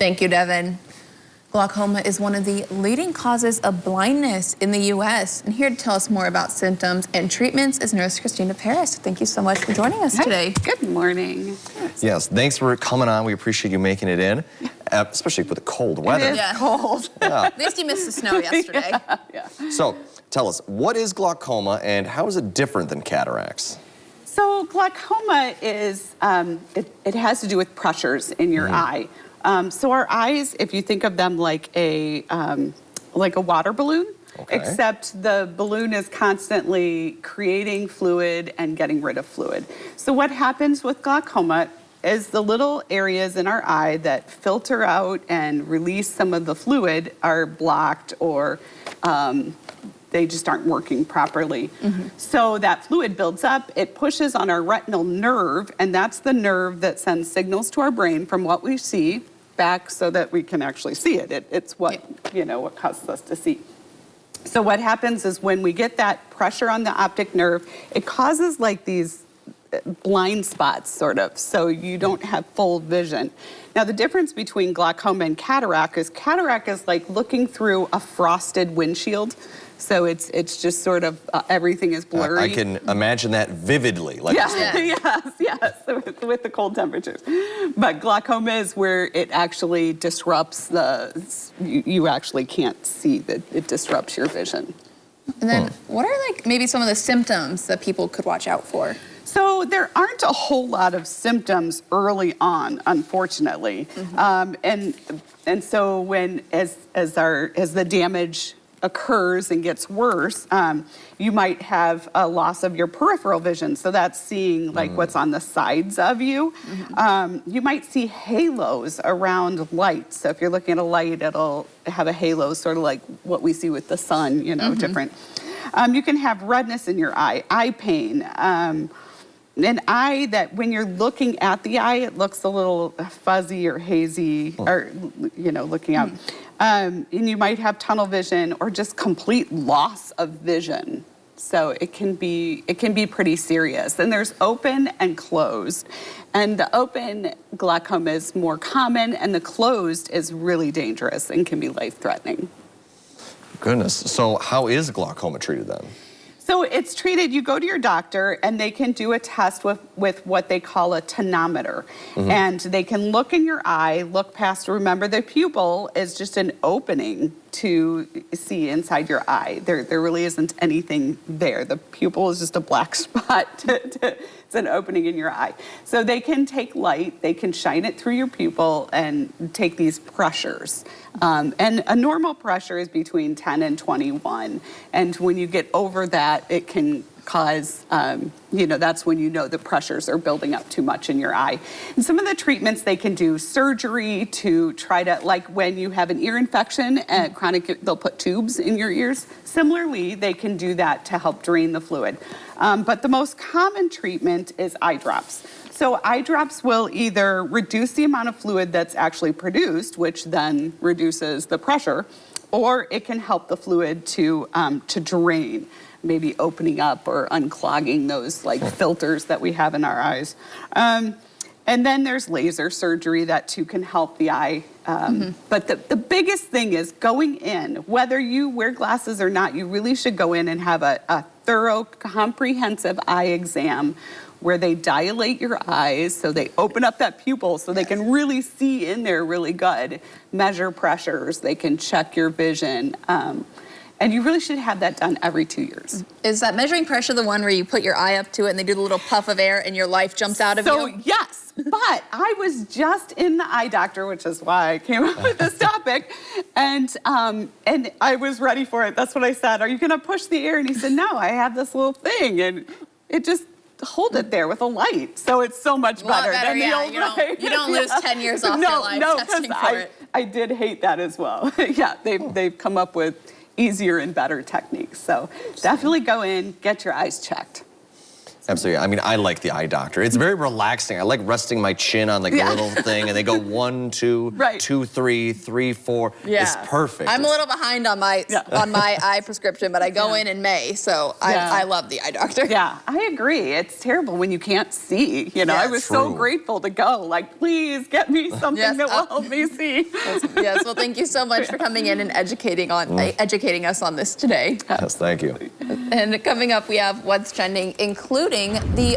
Thank you, Devin. Glaucoma is one of the leading causes of blindness in the U.S. And here to tell us more about symptoms and treatments is nurse Christina Paris. Thank you so much for joining us today. Good morning. Yes, thanks for coming on. We appreciate you making it in, especially with the cold weather. It is cold. Yeah. At least you missed the snow yesterday. Yeah. So tell us, what is glaucoma and how is it different than cataracts? So glaucoma is, it has to do with pressures in your eye. So our eyes, if you think of them like a water balloon, except the balloon is constantly creating fluid and getting rid of fluid. So what happens with glaucoma is the little areas in our eye that filter out and release some of the fluid are blocked or they just aren't working properly. So that fluid builds up, it pushes on our retinal nerve, and that's the nerve that sends signals to our brain from what we see back so that we can actually see it. It's what, what causes us to see. So what happens is when we get that pressure on the optic nerve, it causes like these blind spots, sort of, so you don't have full vision. Now, the difference between glaucoma and cataract is like looking through a frosted windshield. So it's just sort of, everything is blurry. I can imagine that vividly. Like yes, with the cold temperatures. But glaucoma is where it actually disrupts you actually can't see, that it disrupts your vision. And then what are like maybe some of the symptoms that people could watch out for? So there aren't a whole lot of symptoms early on, unfortunately. And so when as the damage occurs and gets worse, you might have a loss of your peripheral vision. So that's seeing like what's on the sides of you. You might see halos around lights. So if you're looking at a light, it'll have a halo, sort of like what we see with the sun, different. You can have redness in your eye pain. An eye that when you're looking at the eye, it looks a little fuzzy or hazy, or, looking out. And you might have tunnel vision or just complete loss of vision. So it can be pretty serious. And there's open and closed. And the open glaucoma is more common, and the closed is really dangerous and can be life-threatening. Goodness. So how is glaucoma treated then? So it's treated, you go to your doctor and they can do a test with what they call a tonometer. And they can look in your eye, look past, remember the pupil is just an opening to see inside your eye. There really isn't anything there. The pupil is just a black spot. It's an opening in your eye. So they can take light, they can shine it through your pupil and take these pressures. And a normal pressure is between 10 and 21. And when you get over that, it can cause, that's when the pressures are building up too much in your eye. And some of the treatments, they can do surgery to try to, like when you have an ear infection, chronic, they'll put tubes in your ears. Similarly, they can do that to help drain the fluid. But the most common treatment is eye drops. So eye drops will either reduce the amount of fluid that's actually produced, which then reduces the pressure, or it can help the fluid to drain, maybe opening up or unclogging those like filters that we have in our eyes. And then there's laser surgery that too can help the eye. But the biggest thing is going in, whether you wear glasses or not, you really should go in and have a thorough, comprehensive eye exam where they dilate your eyes, so they open up that pupil so they can really see in there really good, measure pressures, they can check your vision. And you really should have that done every 2 years. Is that measuring pressure the one where you put your eye up to it and they do the little puff of air and your life jumps out of you? So yes, but I was just in the eye doctor, which is why I came up with this topic, and I was ready for it. That's what I said. Are you gonna push the air? And he said, no, I have this little thing, and it just hold it there with a light. So it's so much better than the old way. You don't lose 10 years off your life testing for it. I did hate that as well. Yeah, they've come up with easier and better techniques. So definitely go in, get your eyes checked. Absolutely. I mean, I like the eye doctor. It's very relaxing. I like resting my chin on like the little thing, and they go 1, 2, 2, 3, 3, 4. Yeah. It's perfect. I'm a little behind on my eye prescription, but I go in May, so I love the eye doctor. Yeah, I agree. It's terrible when you can't see. You know, I was so grateful to go. Like, please get me something that will help me see. Yes. Well, thank you so much for coming in and educating us on this today. Yes, thank you. And coming up, we have What's Trending, including the